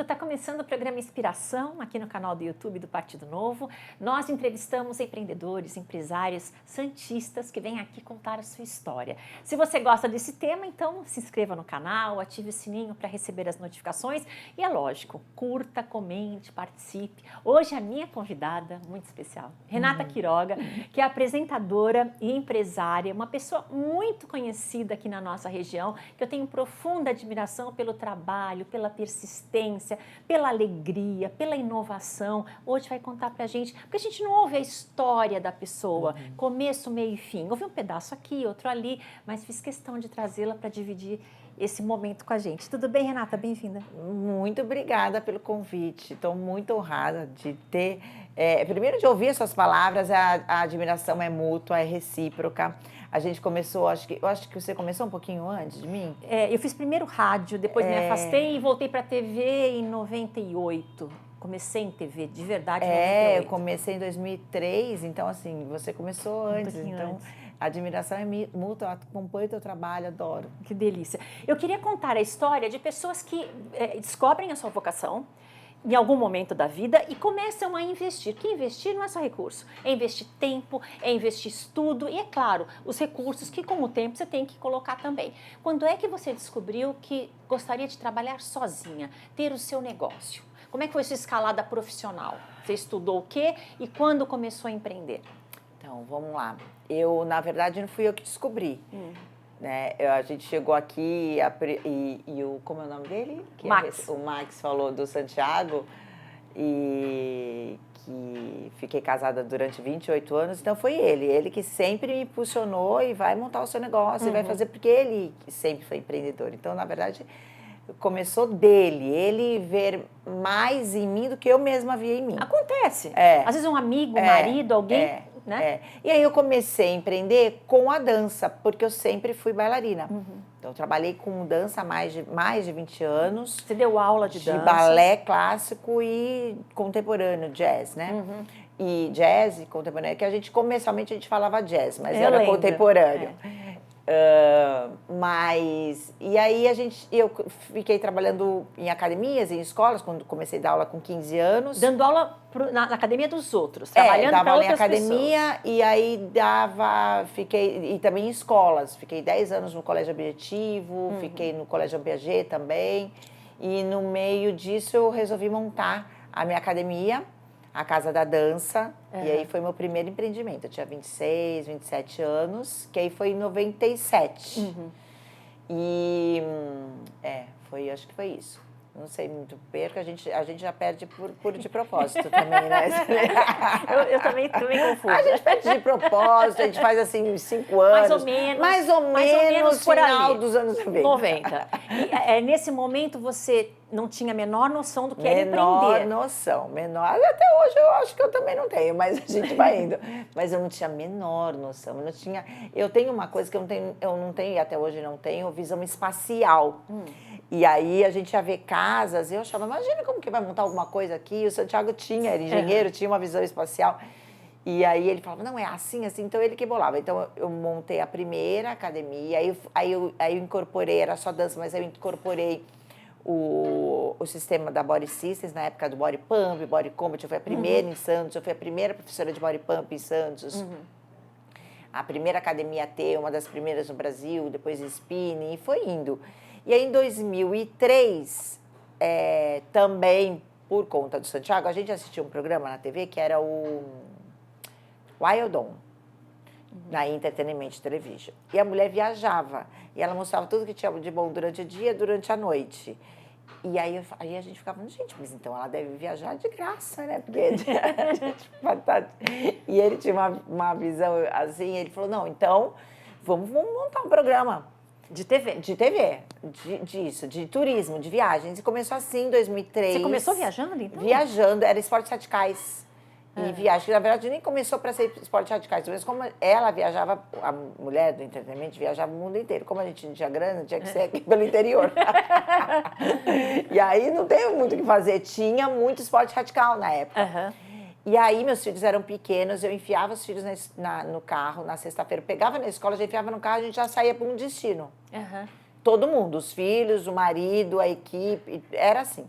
bem-vindo. Está começando o programa Inspiração aqui no canal do YouTube do Partido Novo. Nós entrevistamos empreendedores, empresários, santistas que vêm aqui contar a sua história. Se você gosta desse tema, então se inscreva no canal, ative o sininho para receber as notificações e é lógico, curta, comente, participe. Hoje a minha convidada, muito especial, Renata Quiroga, que é apresentadora e empresária, uma pessoa muito conhecida aqui na nossa região, que eu tenho profunda admiração pelo trabalho, pela persistência, pela alegria, pela inovação. Hoje vai contar pra gente, porque a gente não ouve a história da pessoa, começo, meio e fim. Ouvi um pedaço aqui, outro ali, mas fiz questão de trazê-la para dividir esse momento com a gente. Tudo bem, Renata? Bem-vinda. Muito obrigada pelo convite. Estou muito honrada de ter... primeiro, de ouvir suas palavras, a admiração é mútua, é recíproca. A gente começou, eu acho que você começou um pouquinho antes de mim. Eu fiz primeiro rádio, depois me afastei e voltei para a TV em 98. Comecei em TV, de verdade, em 98. Eu comecei em 2003, então assim, você começou antes. Então, a admiração é mútua, acompanho o teu trabalho, adoro. Que delícia. Eu queria contar a história de pessoas que descobrem a sua vocação em algum momento da vida e começam a investir. Que investir não é só recurso, é investir tempo, é investir estudo e, é claro, os recursos que com o tempo você tem que colocar também. Quando é que você descobriu que gostaria de trabalhar sozinha, ter o seu negócio? Como é que foi sua escalada profissional? Você estudou o quê e quando começou a empreender? Então, vamos lá. Na verdade, não fui eu que descobri. Né? A gente chegou aqui como é o nome dele? Max. O Max falou do Santiago e que fiquei casada durante 28 anos, então foi ele que sempre me impulsionou e vai montar o seu negócio, e vai fazer, porque ele sempre foi empreendedor. Então, na verdade, começou dele, ele ver mais em mim do que eu mesma via em mim. Acontece. Às vezes um amigo, um marido, alguém... né? E aí eu comecei a empreender com a dança, porque eu sempre fui bailarina. Então, eu trabalhei com dança há mais de 20 anos. Você deu aula de dança? De balé clássico e contemporâneo, jazz, né? E jazz e contemporâneo, que comercialmente a gente falava jazz, mas eu era lembro. contemporâneo. E aí eu fiquei trabalhando em academias, em escolas, quando comecei a dar aula com 15 anos. Dando aula na academia dos outros, trabalhando para outras pessoas. Dava aula em academia pessoas. E aí fiquei também em escolas. Fiquei 10 anos no Colégio Objetivo, fiquei no Colégio Piaget também. E no meio disso eu resolvi montar a minha academia, a Casa da Dança, e aí foi meu primeiro empreendimento. Eu tinha 26, 27 anos, que aí foi em 97. E, acho que foi isso. Não sei muito, a gente já perde de propósito também, né? eu também confundo. A gente perde de propósito, a gente faz assim 5 anos. Mais ou menos por final ali, dos anos 90. E nesse momento você não tinha a menor noção do que era empreender. Menor. Até hoje eu acho que eu também não tenho, mas a gente vai indo. Mas eu não tinha a menor noção. Eu tenho uma coisa que eu não tenho e até hoje não tenho, visão espacial. E aí a gente ia ver casas, e eu achava, imagina como que vai montar alguma coisa aqui. O Santiago era engenheiro, tinha uma visão espacial. E aí ele falava, não, é assim, então ele que bolava. Então eu montei a primeira academia, aí eu incorporei, era só dança, mas eu incorporei o sistema da Body Systems, na época do Body Pump, Body Combat. Eu fui a primeira em Santos, eu fui a primeira professora de Body Pump em Santos. A primeira academia a ter, uma das primeiras no Brasil, depois spinning, e foi indo. E aí, em 2003, também por conta do Santiago, a gente assistiu um programa na TV que era o Wild On, na Entertainment Television. E a mulher viajava, e ela mostrava tudo que tinha de bom durante o dia e durante a noite. E aí a gente ficava, gente, mas então ela deve viajar de graça, né? Porque E ele tinha uma visão assim, ele falou, não, então vamos montar um programa. De TV? De TV, de turismo, de viagens. E começou assim em 2003. Você começou viajando, então? Viajando, era esportes radicais. E viagem, que na verdade nem começou para ser esportes radicais. Mas como ela viajava, a mulher do entretenimento viajava o mundo inteiro. Como a gente não tinha grana, tinha que ser aqui pelo interior. E aí não tem muito o que fazer. Tinha muito esporte radical na época. E aí meus filhos eram pequenos, eu enfiava os filhos no carro na sexta-feira, pegava na escola, já enfiava no carro, a gente já saía para um destino. Todo mundo, os filhos, o marido, a equipe, era assim.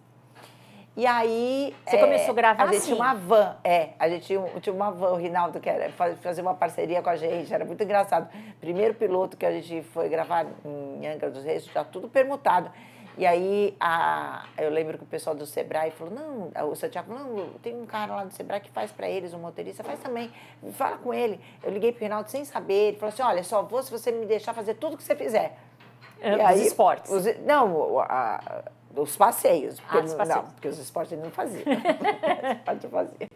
E aí... Você começou a gravar A gente assim? tinha uma van, a gente tinha uma van, o Rinaldo, que era fazer uma parceria com a gente, era muito engraçado. Primeiro piloto que a gente foi gravar em Angra dos Reis, já tudo permutado. E aí, eu lembro que o pessoal do Sebrae falou, não, o Santiago, não, tem um cara lá do Sebrae que faz para eles, um motorista, faz também, fala com ele. Eu liguei pro Rinaldo sem saber, ele falou assim, olha, só vou se você me deixar fazer tudo que você fizer. Os esportes. Os passeios. Porque Os passeios. Não, porque os esportes ele não fazia. Os fazia.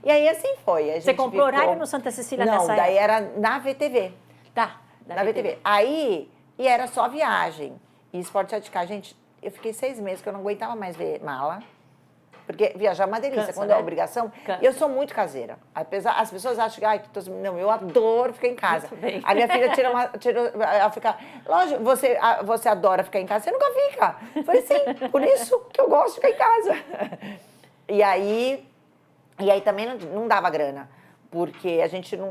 E aí, assim foi. A gente Você comprou horário no Santa Cecília nessa época? Não, daí era na VTV. Tá. Na VTV. Aí, e era só viagem. E Esporte 7K. Gente, eu fiquei 6 meses que eu não aguentava mais ver mala. Porque viajar é uma delícia, Cansa, quando né? é obrigação. Cansa. E eu sou muito caseira. Apesar, as pessoas acham que, não, eu adoro ficar em casa. Muito bem. A minha filha ela fica, lógico, você adora ficar em casa, você nunca fica. Eu falei, sim, por isso que eu gosto de ficar em casa. E aí também não dava grana, porque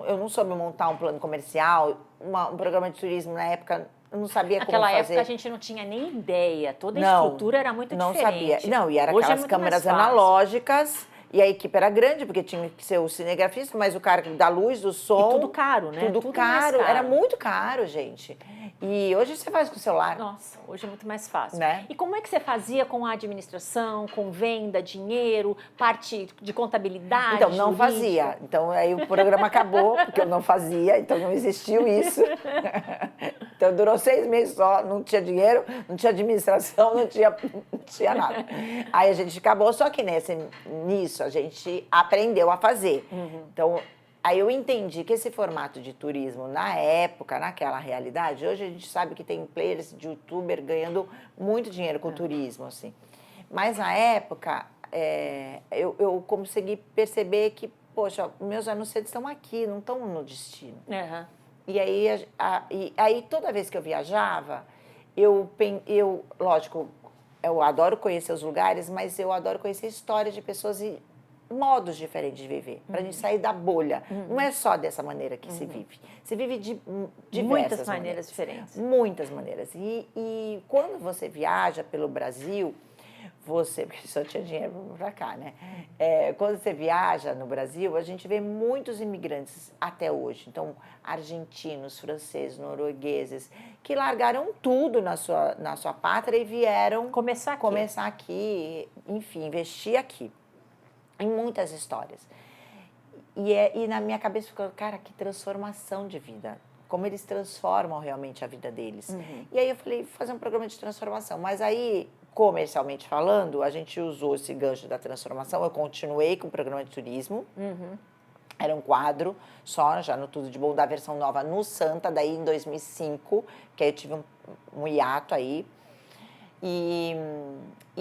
eu não soube montar um plano comercial, um programa de turismo na época. Eu não sabia como fazer. Naquela época a gente não tinha nem ideia. Toda a estrutura era muito diferente. Não sabia. Não, e era Hoje aquelas muito câmeras mais fácil. analógicas. E a equipe era grande, porque tinha que ser o cinegrafista, mas o cara da luz, do som... E tudo caro, né? Tudo mais caro. Era muito caro, gente. E hoje você faz com o celular. Nossa, hoje é muito mais fácil. Né? E como é que você fazia com a administração, com venda, dinheiro, parte de contabilidade? Então, não jurídica? fazia. Então, aí o programa acabou, porque eu não fazia, então não existiu isso. Então, durou 6 meses só, não tinha dinheiro, não tinha administração, não tinha nada. Aí a gente acabou, só que nisso a gente aprendeu a fazer. Então, aí eu entendi que esse formato de turismo, na época, naquela realidade, hoje a gente sabe que tem players de youtuber ganhando muito dinheiro com turismo, assim. Mas na época, eu consegui perceber que, poxa, meus anunciantes estão aqui, não estão no destino. Uhum. E aí, toda vez que eu viajava, lógico, eu adoro conhecer os lugares, mas eu adoro conhecer histórias de pessoas e modos diferentes de viver, para a gente sair da bolha. Não é só dessa maneira que se vive. Se vive de diversas Muitas maneiras diferentes. Muitas maneiras. E quando você viaja pelo Brasil, porque só tinha dinheiro para cá, né? Quando você viaja no Brasil, a gente vê muitos imigrantes até hoje. Então, argentinos, franceses, noruegueses, que largaram tudo na sua pátria e vieram Começar aqui, enfim, investir aqui. Em muitas histórias. E na minha cabeça ficou, cara, que transformação de vida. Como eles transformam realmente a vida deles. E aí eu falei, vou fazer um programa de transformação. Mas aí, comercialmente falando, a gente usou esse gancho da transformação. Eu continuei com o programa de turismo. Era um quadro só, já no Tudo de Bom, da versão nova no Santa, daí em 2005, que aí eu tive um hiato aí. E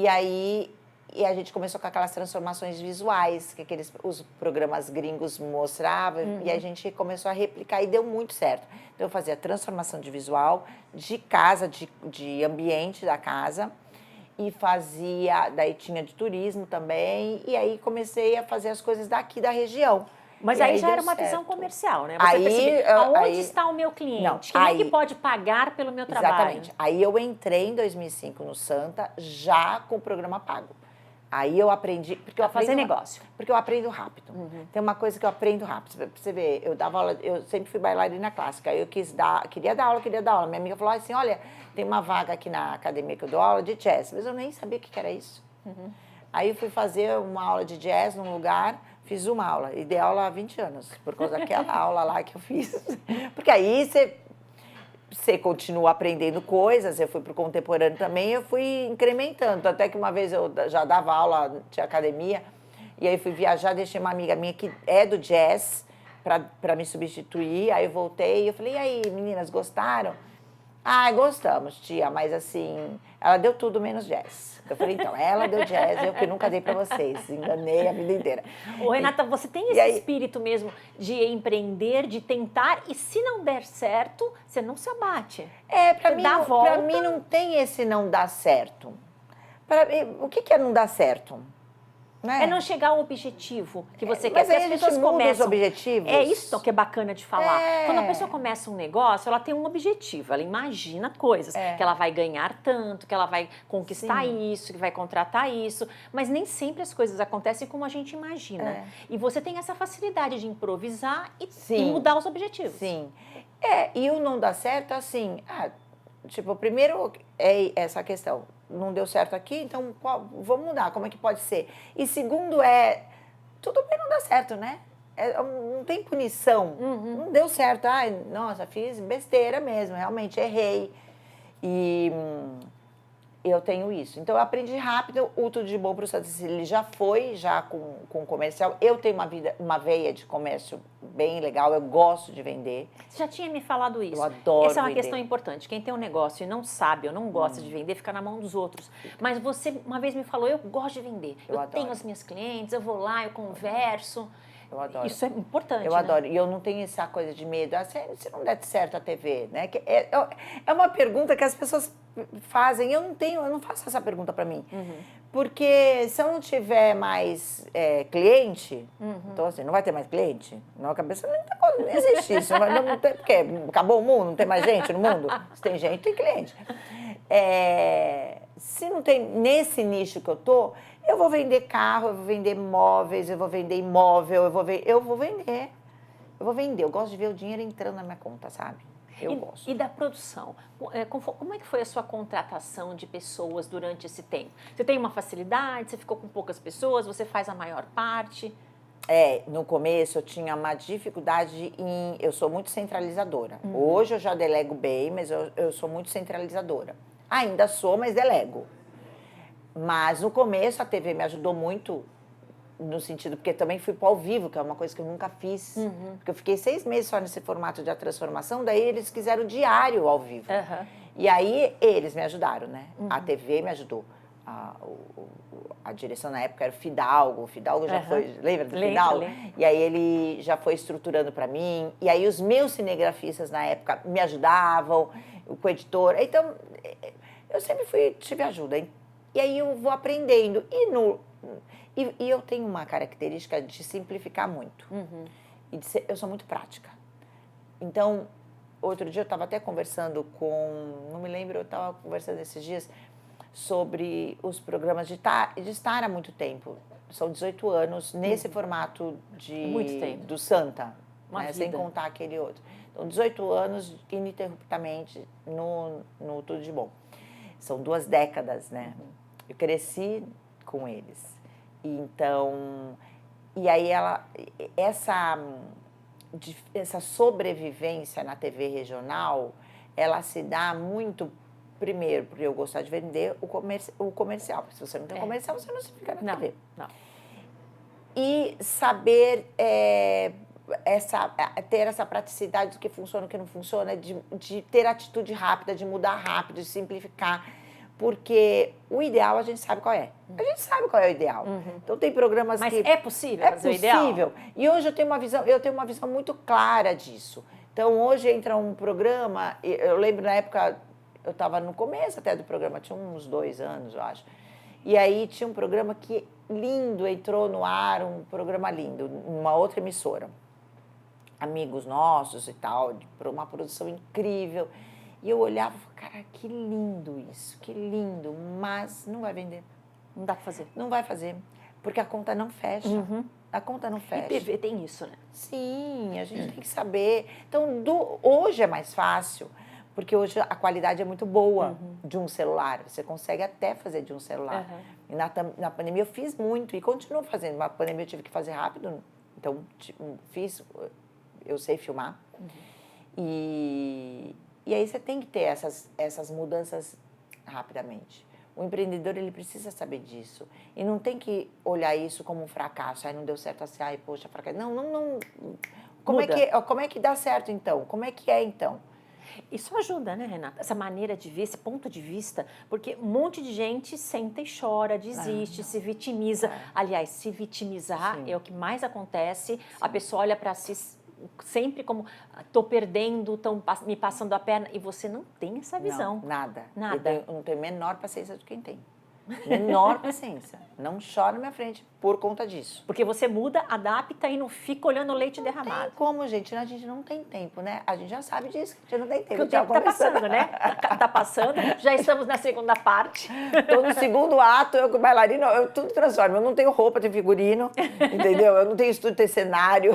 aí... E a gente começou com aquelas transformações visuais que os programas gringos mostravam, e a gente começou a replicar e deu muito certo. Então, eu fazia transformação de visual, de casa, de ambiente da casa, e daí tinha de turismo também, e aí comecei a fazer as coisas daqui da região. Mas aí já era uma visão comercial, né? Você Aí, percebeu, aonde está o meu cliente? Não, Quem é que pode pagar pelo meu trabalho? Exatamente. Aí eu entrei em 2005 no Santa, já com o programa pago. Aí eu aprendi... Porque eu fazer negócio. Porque eu aprendo rápido. Tem uma coisa que eu aprendo rápido. Pra você ver, eu dava aula... Eu sempre fui bailarina clássica. Aí eu queria dar aula. Minha amiga falou assim, olha, tem uma vaga aqui na academia que eu dou aula de jazz. Mas eu nem sabia o que era isso. Aí eu fui fazer uma aula de jazz num lugar, fiz uma aula. E dei aula há 20 anos, por causa daquela aula lá que eu fiz. Porque aí você continua aprendendo coisas, eu fui para o contemporâneo também, eu fui incrementando, até que uma vez eu já dava aula de academia, e aí fui viajar, deixei uma amiga minha que é do jazz para me substituir, aí eu voltei e eu falei, e aí, meninas, gostaram? Ah, gostamos, tia, mas assim, ela deu tudo menos jazz. Eu falei, então, ela deu jazz, eu que nunca dei para vocês, enganei a vida inteira. Ô, Renata, você tem esse espírito mesmo de empreender, de tentar, e se não der certo, você não se abate. Para mim não tem esse não dar certo. O que é não dar certo? É não chegar ao objetivo que você quer. Mas aí as a gente pessoas muda começam. os objetivos. É isso que é bacana de falar. É. Quando a pessoa começa um negócio, ela tem um objetivo, ela imagina coisas, que ela vai ganhar tanto, que ela vai conquistar isso, que vai contratar isso, mas nem sempre as coisas acontecem como a gente imagina. E você tem essa facilidade de improvisar e mudar os objetivos. Sim. E o não dá certo, assim, tipo, primeiro é essa questão, não deu certo aqui, então vamos mudar, como é que pode ser? E segundo tudo bem não dá certo, né? Não tem punição, não deu certo, nossa, fiz besteira mesmo, realmente errei. E eu tenho isso. Então, eu aprendi rápido. O Tudo de Bom para o Santa Cecília, ele já foi, com comercial. Eu tenho uma veia de comércio bem legal, eu gosto de vender. Você já tinha me falado isso. Eu adoro Essa é uma vender. questão importante. Quem tem um negócio e não sabe ou não gosta de vender, fica na mão dos outros. Mas você uma vez me falou, eu gosto de vender. Eu tenho as minhas clientes, eu vou lá, eu converso. Eu adoro. Isso é importante, Eu adoro. E eu não tenho essa coisa de medo. Se não der certo a TV, né? É uma pergunta que as pessoas fazem. Eu não faço essa pergunta para mim. Porque se eu não tiver mais cliente, então assim, não vai ter mais cliente? Na cabeça não existe isso. Não tem, porque acabou o mundo, não tem mais gente no mundo? Se tem gente, tem cliente. Se não tem nesse nicho que eu tô, eu vou vender carro, eu vou vender móveis, eu vou vender imóvel, eu vou vender. Eu gosto de ver o dinheiro entrando na minha conta, sabe? Eu gosto. E da produção? Como é que foi a sua contratação de pessoas durante esse tempo? Você tem uma facilidade? Você ficou com poucas pessoas? Você faz a maior parte? No começo eu tinha uma dificuldade eu sou muito centralizadora. Hoje eu já delego bem, mas eu sou muito centralizadora. Ainda sou, mas delego. Mas no começo a TV me ajudou muito, no sentido, porque também fui para ao vivo, que é uma coisa que eu nunca fiz. Porque eu fiquei 6 meses só nesse formato de A Transformação, daí eles quiseram diário ao vivo. E aí eles me ajudaram, né? A TV me ajudou. A direção na época era o Fidalgo já foi, lembra do Fidalgo? Lembro. E aí ele já foi estruturando para mim, e aí os meus cinegrafistas na época me ajudavam, o editor, então eu sempre tive ajuda, hein? E aí eu vou aprendendo, e eu tenho uma característica de simplificar muito, e eu sou muito prática. Então, outro dia eu estava até conversando não me lembro, eu estava conversando esses dias, sobre os programas de estar há muito tempo. São 18 anos nesse formato Muito tempo. do Santa, Uma sem vida. contar aquele outro. Então, 18 anos ininterruptamente no Tudo de Bom. São 2 décadas, né? Eu cresci com eles. E aí essa sobrevivência na TV regional, ela se dá muito. Primeiro, porque eu gostar de vender o comercial. Porque se você não tem comercial, você não se fica na TV. Não. E saber ter essa praticidade do que funciona e o que não funciona, de ter atitude rápida, de mudar rápido, de simplificar. Porque o ideal a gente sabe qual é. A gente sabe qual é o ideal. Então tem programas Mas que... é possível fazer o ideal? É possível. E hoje eu tenho uma visão muito clara disso. Então hoje entra um programa, eu lembro na época... Eu estava no começo até do programa, tinha uns 2 anos, eu acho. E aí tinha um programa que lindo, entrou no ar, um programa lindo, numa outra emissora. Amigos nossos e tal, uma produção incrível. E eu olhava e falava, cara, que lindo isso, que lindo, mas não vai vender. Não dá para fazer. Não vai fazer, porque a conta não fecha. A conta não fecha. E TV tem isso, né? Sim, a gente tem que saber. Então, hoje é mais fácil. Porque hoje a qualidade é muito boa de um celular. Você consegue até fazer de um celular. E na pandemia eu fiz muito e continuo fazendo. Na pandemia eu tive que fazer rápido. Então, eu sei filmar. E aí você tem que ter essas mudanças rapidamente. O empreendedor, ele precisa saber disso. E não tem que olhar isso como um fracasso. Não deu certo assim, poxa, fracasso. Não. Como é que dá certo, então? Como é que é, então? Isso ajuda, né, Renata? Essa maneira de ver, esse ponto de vista, porque um monte de gente senta e chora, desiste, se vitimiza. Aliás, se vitimizar é o que mais acontece. A pessoa olha para si sempre como, estou perdendo, estão me passando a perna, e você não tem essa visão. Não, nada. Eu não tenho a menor paciência de quem tem. Menor paciência. Não chora na minha frente por conta disso. Porque você muda, adapta e não fica olhando o leite derramado. Tem como, gente? A gente não tem tempo, né? A gente já sabe disso, a gente não tem tempo. Porque o tempo tá passando, né? Tá passando, já estamos na segunda parte. Tô no segundo ato, eu com bailarino, eu tudo transformo. Eu não tenho roupa, tenho figurino, entendeu? Eu não tenho estúdio, tenho cenário,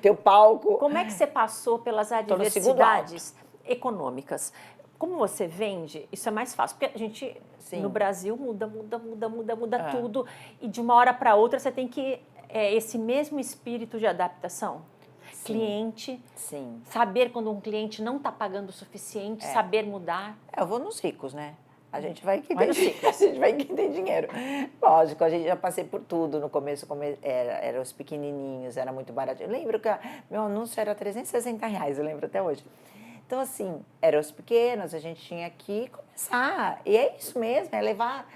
tenho palco. Como é que você passou pelas adversidades econômicas? Como você vende, isso é mais fácil, porque a gente, no Brasil, muda tudo, e de uma hora para outra você tem que, esse mesmo espírito de adaptação. Sim. Cliente, saber quando um cliente não está pagando o suficiente, saber mudar. Eu vou nos ricos, né? A gente vai que tem dinheiro. Lógico, a gente já passei por tudo. No começo era os pequenininhos, era muito barato. Eu lembro que meu anúncio era R$360, eu lembro até hoje. Então, assim, eram os pequenos, a gente tinha que começar. E é isso mesmo, é levar...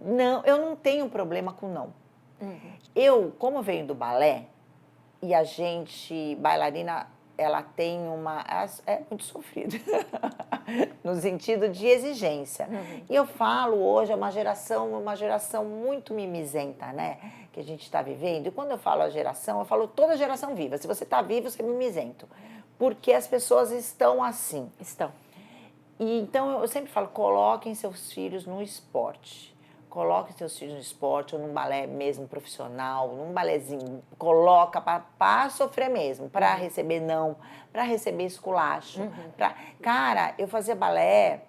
Não, eu não tenho problema com não. Eu, como venho do balé, e a gente, bailarina, ela tem uma... É muito sofrida, no sentido de exigência. E eu falo hoje, é uma geração muito mimizenta, né? Que a gente está vivendo. E quando eu falo a geração, eu falo toda geração viva. Se você está vivo, você é mimizento. Porque as pessoas estão assim. Estão. E, então, eu sempre falo, coloquem seus filhos no esporte. Coloquem seus filhos no esporte, ou num balé mesmo profissional, num balézinho. Coloca para sofrer mesmo, para receber não, para receber esculacho. Cara, eu fazia balé...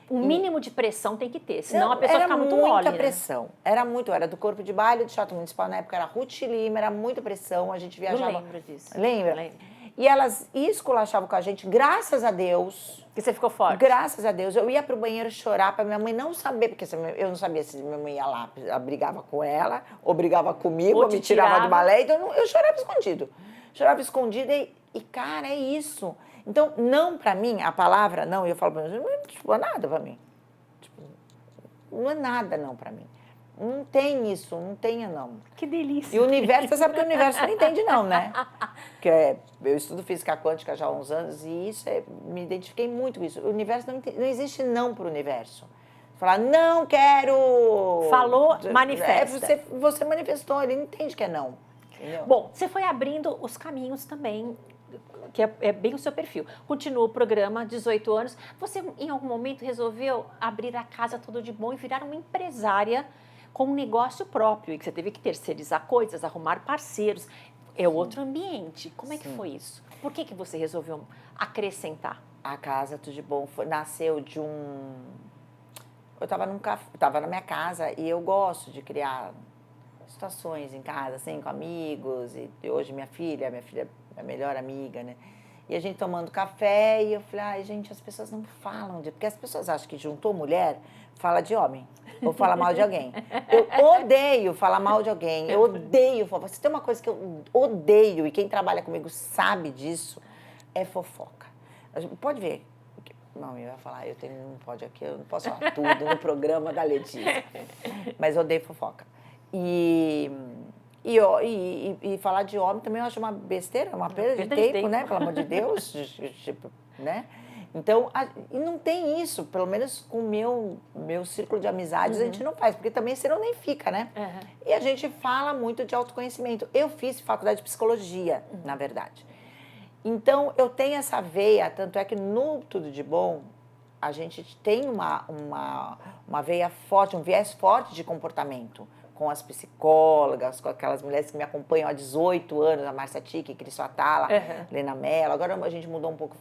O mínimo de pressão tem que ter, senão a pessoa fica muito mole. Era muita pressão. Era muito, era do corpo de baile do Teatro Municipal, na época era Ruth Lima, era muita pressão, a gente viajava... Eu lembro disso. Lembra? Lembro. E elas esculachavam com a gente, graças a Deus. Que você ficou forte. Graças a Deus. Eu ia pro banheiro chorar para minha mãe não saber, porque eu não sabia se minha mãe ia lá, ela brigava com ela, ou brigava comigo, ou me tirava do balé. Então eu chorava escondido. Chorava escondida e, cara, é isso. Então, não para mim, a palavra não, eu falo para mim, não é nada para mim. Tipo, não é nada não para mim. Não tem isso, não tenha não. Que delícia. E o universo, você sabe que o universo não entende não, né? Porque eu estudo física quântica já há uns anos e isso me identifiquei muito com isso. O universo não existe não para o universo. Falar, não quero... Falou, manifesta. Você manifestou, ele não entende que é não. Entendeu? Bom, você foi abrindo os caminhos também, que é bem o seu perfil. Continua o programa, 18 anos. Você, em algum momento, resolveu abrir a casa Tudo de Bom e virar uma empresária com um negócio próprio, e que você teve que terceirizar coisas, arrumar parceiros. É outro ambiente. Como é que foi isso? Por que você resolveu acrescentar? A casa Tudo de Bom nasceu de um... Eu estava na minha casa e eu gosto de criar situações em casa, assim, com amigos. E hoje minha filha é a melhor amiga, né? E a gente tomando café e eu falei, ai, gente, as pessoas não falam porque as pessoas acham que juntou mulher, fala de homem. Ou falar mal de alguém. Eu odeio falar mal de alguém. Eu odeio fofoca. Se tem uma coisa que eu odeio, e quem trabalha comigo sabe disso, é fofoca. Pode ver. Não, eu ia falar, não pode aqui, eu não posso falar tudo no programa da Letícia. Mas eu odeio fofoca. E falar de homem também eu acho uma besteira, uma perda de tempo, né? Pelo amor de Deus. Tipo, né? Então, e não tem isso, pelo menos com o meu círculo de amizades, a gente não faz, porque também senão nem fica, né? E a gente fala muito de autoconhecimento. Eu fiz faculdade de psicologia, na verdade. Então, eu tenho essa veia, tanto é que no Tudo de Bom, a gente tem uma veia forte, um viés forte de comportamento, com as psicólogas, com aquelas mulheres que me acompanham há 18 anos, a Márcia Tique, Cris Atala, Lena Mello. Agora a gente mudou um pouco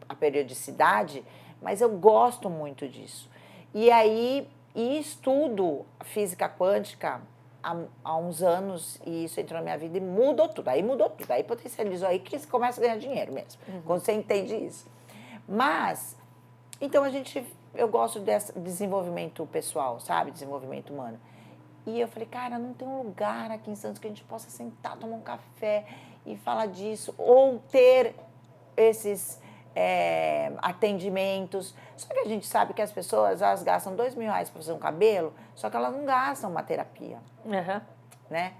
a periodicidade, mas eu gosto muito disso. E aí, estudo física quântica há uns anos, e isso entrou na minha vida e mudou tudo. Aí potencializou, aí que você começa a ganhar dinheiro mesmo, quando você entende isso. Mas, então eu gosto desse desenvolvimento pessoal, sabe? Desenvolvimento humano. E eu falei, cara, não tem um lugar aqui em Santos que a gente possa sentar, tomar um café e falar disso, ou ter esses atendimentos. Só que a gente sabe que as pessoas, elas gastam R$2.000 para fazer um cabelo, só que elas não gastam uma terapia, né?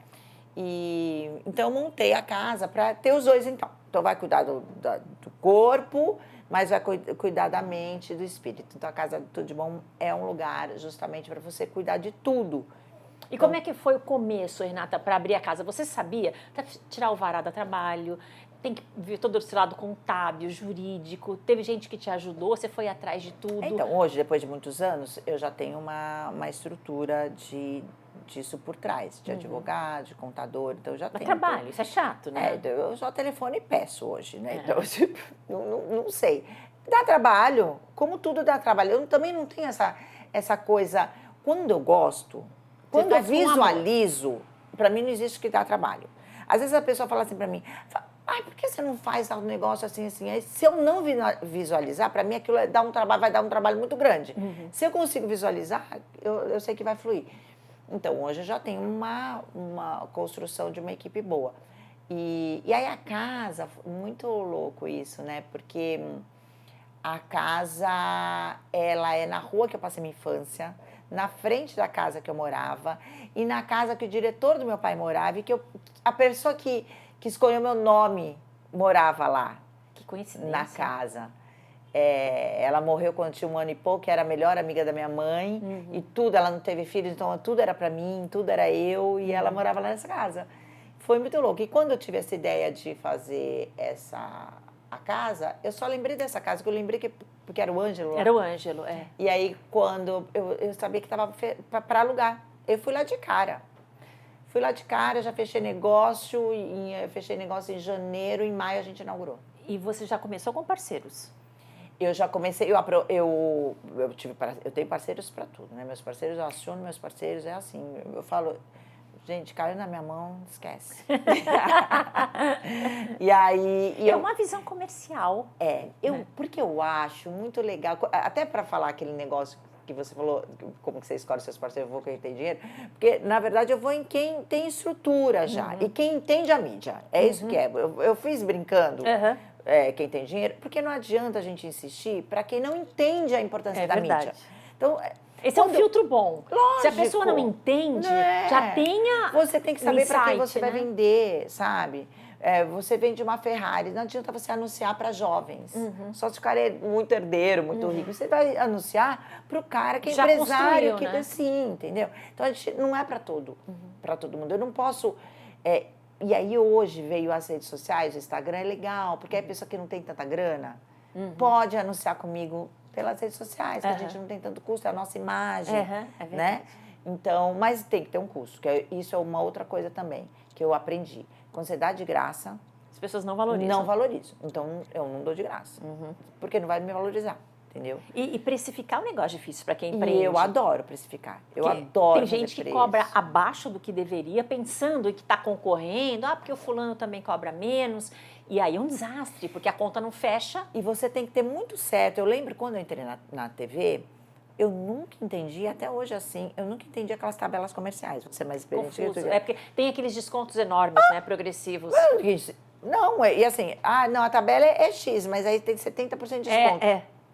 E, então, eu montei a casa para ter os dois, então. Então, vai cuidar do corpo, mas vai cuidar da mente e do espírito. Então, a Casa do Tudo de Bom é um lugar justamente para você cuidar de tudo. E como é que foi o começo, Renata, para abrir a casa? Você sabia? Até tirar o vará do trabalho, tem que ver todo esse lado contábil, jurídico. Teve gente que te ajudou, você foi atrás de tudo. Então, hoje, depois de muitos anos, eu já tenho uma estrutura disso por trás, de advogado, de contador, então eu já tenho. Trabalho, isso é chato, né? Eu só telefono e peço hoje, né? Então, tipo, não sei. Dá trabalho, como tudo dá trabalho. Eu também não tenho essa coisa. Quando eu gosto, quando eu visualizo, para mim não existe que dá trabalho. Às vezes a pessoa fala assim para mim, por que você não faz um negócio assim, assim? Aí, se eu não visualizar, para mim aquilo vai dar um trabalho muito grande. Se eu consigo visualizar, eu sei que vai fluir. Então, hoje eu já tenho uma construção de uma equipe boa. E aí a casa, muito louco isso, né? Porque a casa, ela é na rua que eu passei minha infância, na frente da casa que eu morava e na casa que o diretor do meu pai morava e que a pessoa que escolheu meu nome morava lá. Que coincidência. Na casa. Ela morreu quando tinha 1 ano e pouco, era a melhor amiga da minha mãe e tudo, ela não teve filhos, então tudo era para mim, tudo era eu e ela morava lá nessa casa. Foi muito louco. E quando eu tive essa ideia de fazer a casa, eu só lembrei dessa casa, porque eu lembrei porque era o Ângelo. Era o Ângelo, é. E aí, quando eu sabia que estava para alugar, eu fui lá de cara. Já fechei negócio, fechei negócio em janeiro, em maio a gente inaugurou. E você já começou com parceiros? Eu já comecei, eu tenho parceiros para tudo, né? Meus parceiros, eu aciono meus parceiros, é assim, eu falo, gente, caiu na minha mão, esquece. E aí... É uma visão comercial. Porque eu acho muito legal, até para falar aquele negócio que você falou, como que você escolhe seus parceiros, eu vou quem tem dinheiro, porque, na verdade, eu vou em quem tem estrutura já, e quem entende a mídia, isso que é. Eu fiz brincando, quem tem dinheiro, porque não adianta a gente insistir para quem não entende a importância da mídia. Então, esse é um filtro bom. Lógico, se a pessoa não entende, já tenha você tem que saber para quem você vai né? vender, sabe? Você vende uma Ferrari, não adianta você anunciar para jovens. Só se o cara é muito herdeiro, muito rico. Você vai anunciar para o cara que é já empresário, que né? Sim, entendeu? Então, a gente não é para todo mundo. Eu não posso... E aí, hoje, veio as redes sociais, o Instagram é legal, porque a pessoa que não tem tanta grana pode anunciar comigo pelas redes sociais, que a gente não tem tanto custo, é a nossa imagem, né? Então, mas tem que ter um custo, isso é uma outra coisa também, que eu aprendi. Quando você dá de graça... As pessoas não valorizam. Não valorizam. Então, eu não dou de graça, porque não vai me valorizar. Entendeu? E precificar é um negócio difícil para quem empreende. E eu adoro precificar. Eu adoro Tem gente que cobra abaixo do que deveria, pensando que está concorrendo. Porque o fulano também cobra menos. E aí é um desastre, porque a conta não fecha. E você tem que ter muito certo. Eu lembro quando eu entrei na TV, eu nunca entendi, até hoje assim, eu nunca entendi aquelas tabelas comerciais. Você é mais experiente. Confuso. Porque tem aqueles descontos enormes, né, progressivos. Não, e assim, a tabela é X, mas aí tem 70% de desconto.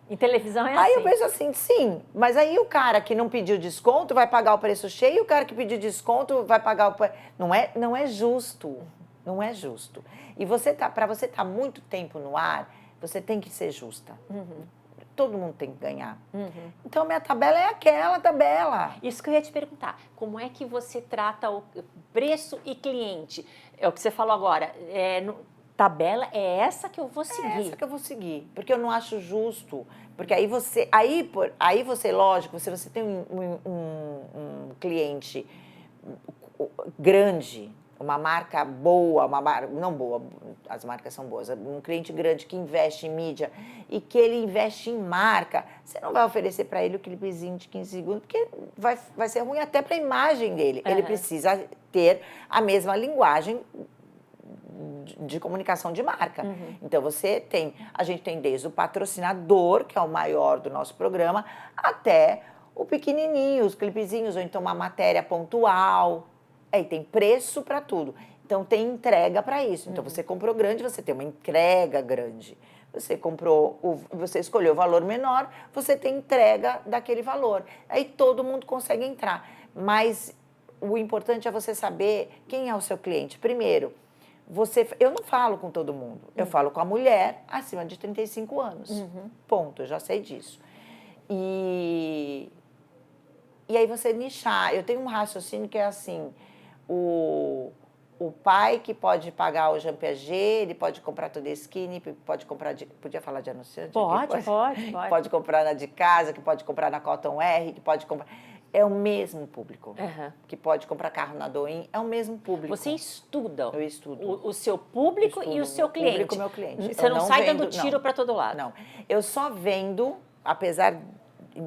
Em televisão é assim. Aí eu penso assim, sim, mas aí o cara que não pediu desconto vai pagar o preço cheio e o cara que pediu desconto vai pagar o preço... Não é justo, não é justo. E para você estar muito tempo no ar, você tem que ser justa. Todo mundo tem que ganhar. Então, minha tabela é aquela tabela. Isso que eu ia te perguntar. Como é que você trata o preço e cliente? É o que você falou agora. Tabela é essa que eu vou seguir. É essa que eu vou seguir, porque eu não acho justo. Porque aí você, lógico, se você tem um cliente grande, uma marca boa, não boa, as marcas são boas, um cliente grande que investe em mídia e que ele investe em marca, você não vai oferecer para ele o clipezinho de 15 segundos, porque vai ser ruim até para a imagem dele. Ele precisa ter a mesma linguagem de comunicação de marca. Então, a gente tem desde o patrocinador, que é o maior do nosso programa, até o pequenininho, os clipezinhos, ou então uma matéria pontual. Aí tem preço para tudo. Então, tem entrega para isso. Então, você comprou grande, você tem uma entrega grande. Você escolheu o valor menor, você tem entrega daquele valor. Aí todo mundo consegue entrar. Mas o importante é você saber quem é o seu cliente. Primeiro, eu não falo com todo mundo, eu falo com a mulher acima de 35 anos. Ponto, eu já sei disso. E aí você nichar. Eu tenho um raciocínio que é assim, o pai que pode pagar o Jean Piaget, ele pode comprar toda a Skinny, pode comprar, podia falar de anunciante? Pode. Pode comprar na de casa, que pode comprar na Cotton R, que pode comprar... É o mesmo público. Que pode comprar carro na Douyin, é o mesmo público. Você estuda. Eu estudo. O seu público e o seu cliente. Público, meu cliente. Você não sai dando tiro para todo lado. Não. Eu só vendo, apesar,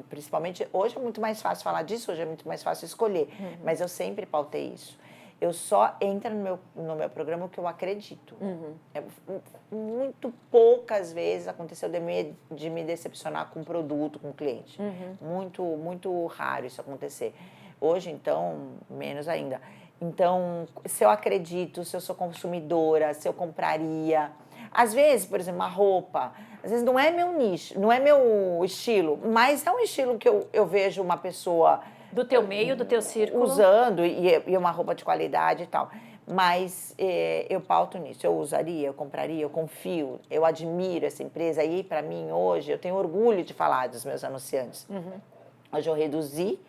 principalmente, hoje é muito mais fácil falar disso, hoje é muito mais fácil escolher. Mas eu sempre pautei isso. Eu só entro no meu programa o que eu acredito. Muito poucas vezes aconteceu de me decepcionar com um produto, com um cliente. Muito raro isso acontecer. Hoje, então, menos ainda. Então, se eu acredito, se eu sou consumidora, se eu compraria... Às vezes, por exemplo, uma roupa, às vezes não é meu nicho, não é meu estilo, mas é um estilo que eu vejo uma pessoa... Do teu meio, do teu círculo. Usando, e uma roupa de qualidade e tal. Mas eu pauto nisso, eu usaria, eu compraria, eu confio, eu admiro essa empresa. E para mim, hoje, eu tenho orgulho de falar dos meus anunciantes. Hoje eu reduzi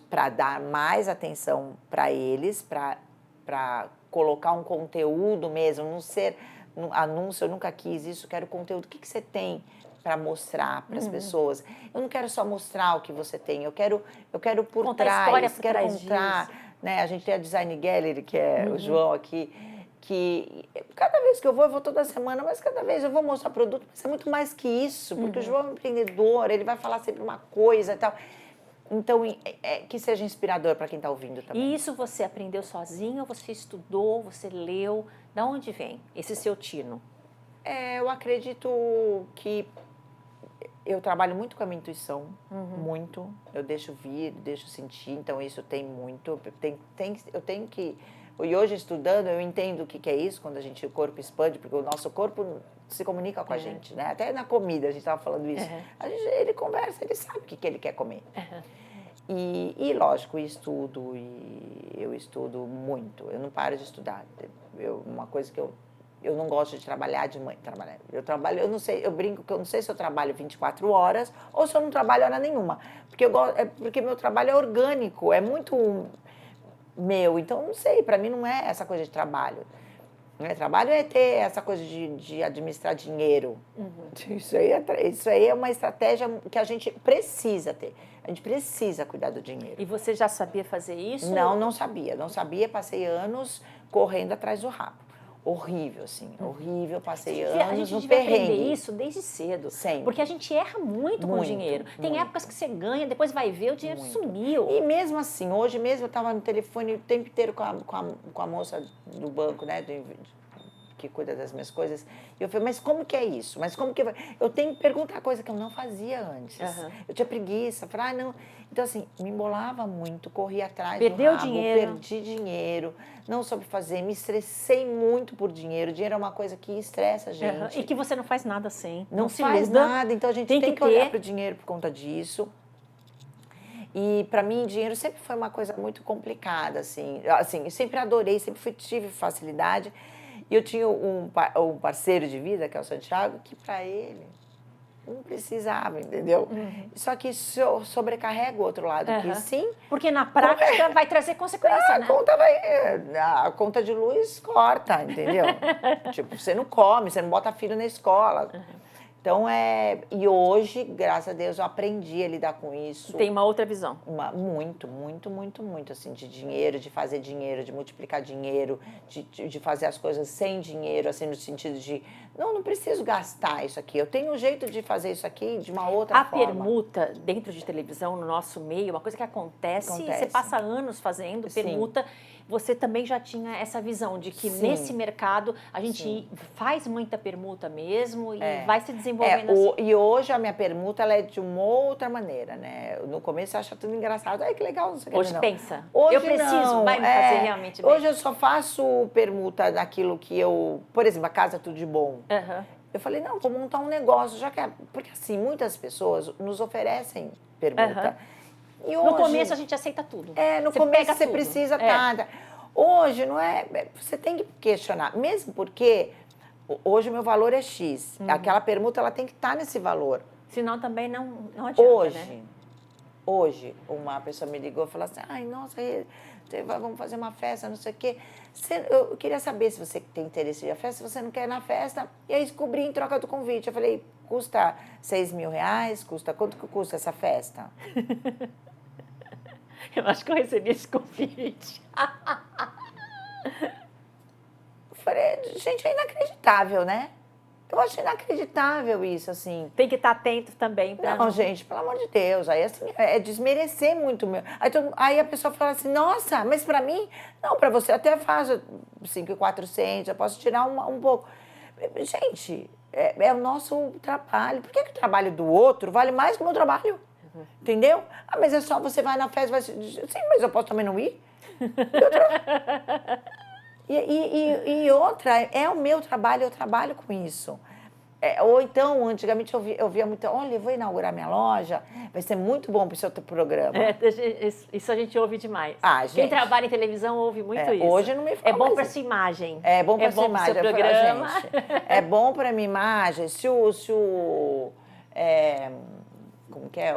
para dar mais atenção para eles, para colocar um conteúdo mesmo, não ser anúncio, eu nunca quis isso, quero conteúdo. O que você tem para mostrar para as pessoas? Eu não quero só mostrar o que você tem, eu quero por contar trás, história por quero trás contar, disso. né? A gente tem a Design Gallery, que é o João aqui, que cada vez que eu vou toda semana, mas cada vez eu vou mostrar produto, mas é muito mais que isso, porque o João é um empreendedor, ele vai falar sempre uma coisa e tal. Então, que seja inspirador para quem está ouvindo também. E isso você aprendeu sozinho, você estudou, você leu? Da onde vem esse seu tino? Eu acredito que eu trabalho muito com a minha intuição, muito. Eu deixo vir, deixo sentir, então isso tem muito. Eu tenho que... E hoje, estudando, eu entendo o que é isso, quando o corpo expande, porque o nosso corpo se comunica com a gente, né? Até na comida, a gente estava falando isso. Ele conversa, ele sabe o que ele quer comer. E lógico, eu estudo muito. Eu não paro de estudar. Uma coisa que eu não gosto de trabalhar de manhã. Eu não sei, eu brinco que eu não sei se eu trabalho 24 horas ou se eu não trabalho hora nenhuma. Porque meu trabalho é orgânico, é muito meu. Então, não sei, para mim não é essa coisa de trabalho. Trabalho é ter essa coisa de administrar dinheiro. Isso aí é uma estratégia que a gente precisa ter. A gente precisa cuidar do dinheiro. E você já sabia fazer isso? Não sabia. Não sabia, passei anos correndo atrás do rabo. Horrível, assim, horrível, passei anos no perrengue. A gente devia aprender isso desde cedo. Sempre. Porque a gente erra muito com o dinheiro. Tem épocas que você ganha, depois vai ver, o dinheiro sumiu. E mesmo assim, hoje mesmo eu estava no telefone o tempo inteiro com a moça do banco, né, que cuida das minhas coisas. E eu falei, mas como que é isso? Mas como que... Eu tenho que perguntar coisa que eu não fazia antes. Eu tinha preguiça, falei, não... Então, assim, me embolava muito, corria atrás do rabo, perdi dinheiro, não soube fazer, me estressei muito por dinheiro. O dinheiro é uma coisa que estressa a gente. E que você não faz nada sem. Não faz nada, então a gente tem que olhar para o dinheiro por conta disso. E, para mim, dinheiro sempre foi uma coisa muito complicada, assim. Eu sempre adorei, tive facilidade. E eu tinha um parceiro de vida, que é o Santiago, que para ele não precisava, entendeu? Só que sobrecarrega o outro lado, que sim. Porque na prática vai trazer consequência, né? A conta de luz corta, entendeu? Tipo, você não come, você não bota filho na escola. Então, e hoje, graças a Deus, eu aprendi a lidar com isso. Tem uma outra visão. Muito, assim, de dinheiro, de fazer dinheiro, de multiplicar dinheiro, de fazer as coisas sem dinheiro, assim, no sentido de, não preciso gastar isso aqui, eu tenho um jeito de fazer isso aqui de uma outra forma. A permuta dentro de televisão, no nosso meio, uma coisa que acontece. Você passa anos fazendo permuta. Você também já tinha essa visão de que nesse mercado a gente faz muita permuta mesmo e vai se desenvolvendo assim. E hoje a minha permuta ela é de uma outra maneira, né? No começo eu acho tudo engraçado. Ai, que legal, não sei o que. Hoje pensa, hoje eu preciso, vai me fazer realmente bem. Hoje eu só faço permuta daquilo que por exemplo, a Casa Tudo de Bom. Eu falei, não, vou montar um negócio, já que porque assim, muitas pessoas nos oferecem permuta. E hoje, no começo a gente aceita tudo. No começo você precisa nada. Hoje não é... Você tem que questionar, mesmo porque hoje o meu valor é X. Aquela permuta, ela tem que estar nesse valor. Senão também não adianta, né? Hoje, uma pessoa me ligou e falou assim, ai, nossa, vamos fazer uma festa, não sei o quê. Eu queria saber se você tem interesse na festa, se você não quer ir na festa. E aí descobri em troca do convite. Eu falei, custa R$6.000? Quanto que custa essa festa? Eu acho que eu recebi esse convite. Eu falei, gente, é inacreditável, né? Eu acho inacreditável isso, assim. Tem que estar atento também. Não, gente, pelo amor de Deus. Aí, assim, é desmerecer muito. Aí a pessoa fala assim, nossa, mas pra mim... Não, pra você até faz 5.400, eu posso tirar um pouco. Gente, é o nosso trabalho. Por que o trabalho do outro vale mais que o meu trabalho? Entendeu? Ah, mas é só você vai na festa, sim, mas eu posso também não ir? E outra, é o meu trabalho, eu trabalho com isso. Ou então, antigamente eu via muito, olha, eu vou inaugurar minha loja, vai ser muito bom para o seu programa. Isso a gente ouve demais. Gente, quem trabalha em televisão ouve muito isso. Hoje não me fala. É bom para sua imagem. É bom para sua imagem. Seu programa. Gente, é bom para minha imagem. Como que é?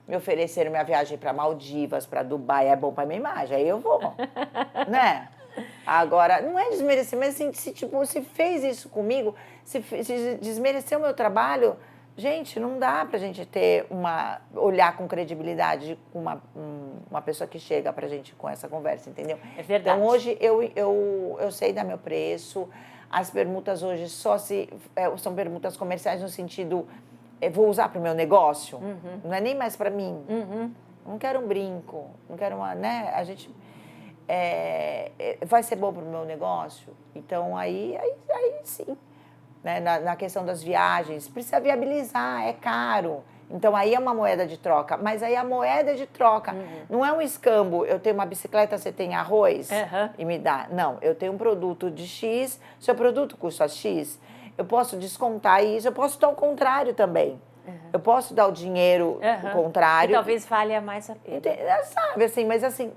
Me ofereceram minha viagem para Maldivas, para Dubai, é bom para minha imagem, aí eu vou, né? Agora, não é desmerecer, mas assim, se fez isso comigo, se desmereceu o meu trabalho, gente, não dá pra gente olhar com credibilidade com uma pessoa que chega pra gente com essa conversa, entendeu? É verdade. Então, hoje, eu sei dar meu preço, as permutas hoje são permutas comerciais no sentido, vou usar pro meu negócio, não é nem mais pra mim. Não quero um brinco, não quero né? A gente... vai ser bom para o meu negócio? Então, aí sim. Né? Na questão das viagens, precisa viabilizar, é caro. Então, aí é uma moeda de troca. Mas aí a moeda de troca não é um escambo. Eu tenho uma bicicleta, você tem arroz e me dá. Não, eu tenho um produto de X, seu produto custa X. Eu posso descontar isso, eu posso dar o contrário também. Eu posso dar o dinheiro o contrário. E talvez valha mais a pena. Sabe, assim, mas assim...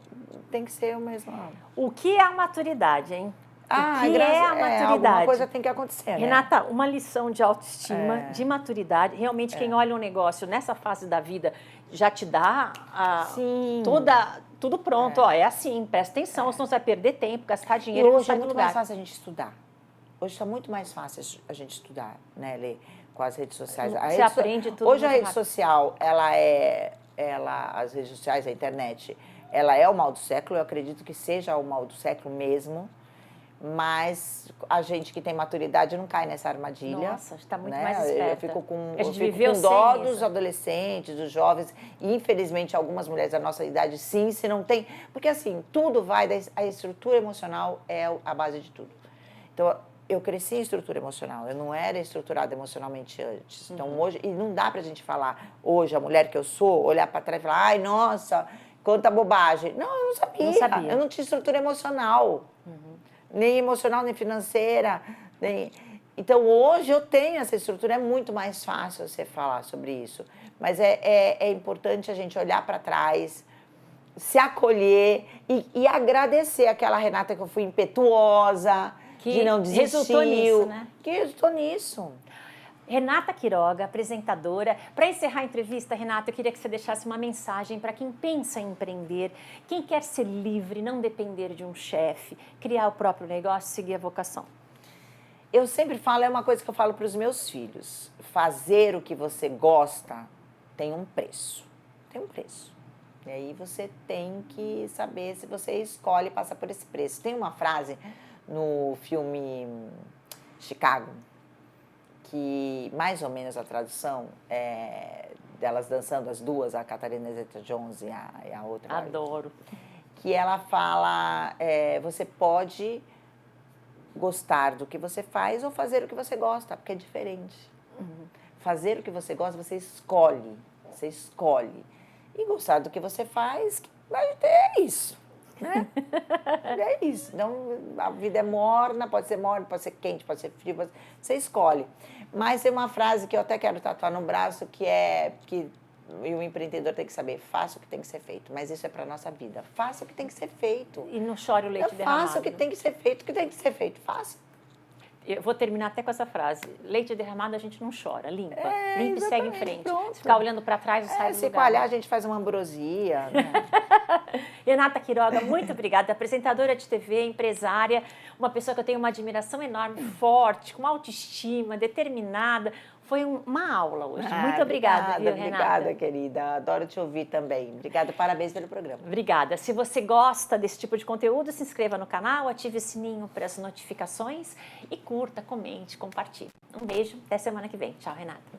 Tem que ser o mesmo. O que é a maturidade, hein? O que é a maturidade? Alguma coisa tem que acontecer, né? Renata, uma lição de autoestima, de maturidade. Realmente, quem olha um negócio nessa fase da vida já te dá tudo pronto. Ó, é assim, presta atenção, senão você vai perder tempo, gastar dinheiro e e não hoje sai é do muito lugar. mais fácil a gente estudar. Hoje está muito mais fácil a gente estudar, né, Lê? Com as redes sociais. Você aprende tudo. Hoje a rede social, as redes sociais, a internet... Ela é o mal do século, eu acredito que seja o mal do século mesmo, mas a gente que tem maturidade não cai nessa armadilha. Nossa, está muito né? mais esperta. Eu fico com dó dos adolescentes, dos jovens, e infelizmente algumas mulheres da nossa idade sim, se não tem... Porque assim, tudo vai, a estrutura emocional é a base de tudo. Então, eu cresci em estrutura emocional, eu não era estruturada emocionalmente antes. Então, hoje, e não dá pra gente falar, hoje, a mulher que eu sou, olhar para trás e falar, ai, nossa... Quanta bobagem. Não, eu não sabia. Eu não tinha estrutura emocional. Nem emocional, nem financeira. Então, hoje eu tenho essa estrutura. É muito mais fácil você falar sobre isso. Mas é importante a gente olhar para trás, se acolher e agradecer aquela Renata que eu fui impetuosa, que não desistiu. Resultou nisso, né? Que resultou nisso. Renata Quiroga, apresentadora. Para encerrar a entrevista, Renata, eu queria que você deixasse uma mensagem para quem pensa em empreender, quem quer ser livre, não depender de um chefe, criar o próprio negócio, seguir a vocação. Eu sempre falo, é uma coisa que eu falo para os meus filhos, fazer o que você gosta tem um preço. Tem um preço. E aí você tem que saber se você escolhe passar por esse preço. Tem uma frase no filme Chicago, que mais ou menos a tradução é delas dançando as duas, a Catherine Zeta-Jones e a outra. Adoro. Que ela fala, você pode gostar do que você faz ou fazer o que você gosta, porque é diferente. Fazer o que você gosta, você escolhe. E gostar do que você faz, é isso. Né? É isso. Então, a vida é morna, pode ser quente, pode ser frio, você escolhe. Mas tem uma frase que eu até quero tatuar no braço, que E o empreendedor tem que saber, faça o que tem que ser feito, mas isso é para nossa vida. Faça o que tem que ser feito. E não chore o leite derramado. Faça o que tem que ser feito, o que tem que ser feito, faça. Eu vou terminar até com essa frase. Leite derramado a gente não chora, limpa. É, Limpa e segue em exatamente, frente. pronto. Se ficar olhando para trás, não sai do Se lugar. coalhar, a gente faz uma ambrosia, né? Renata Quiroga, muito obrigada. Apresentadora de TV, empresária, uma pessoa que eu tenho uma admiração enorme, forte, com autoestima, determinada. Foi uma aula hoje. Muito obrigada, viu, Renata? Obrigada, querida. Adoro te ouvir também. Obrigada, parabéns pelo programa. Obrigada. Se você gosta desse tipo de conteúdo, se inscreva no canal, ative o sininho para as notificações e curta, comente, compartilhe. Um beijo, até semana que vem. Tchau, Renata.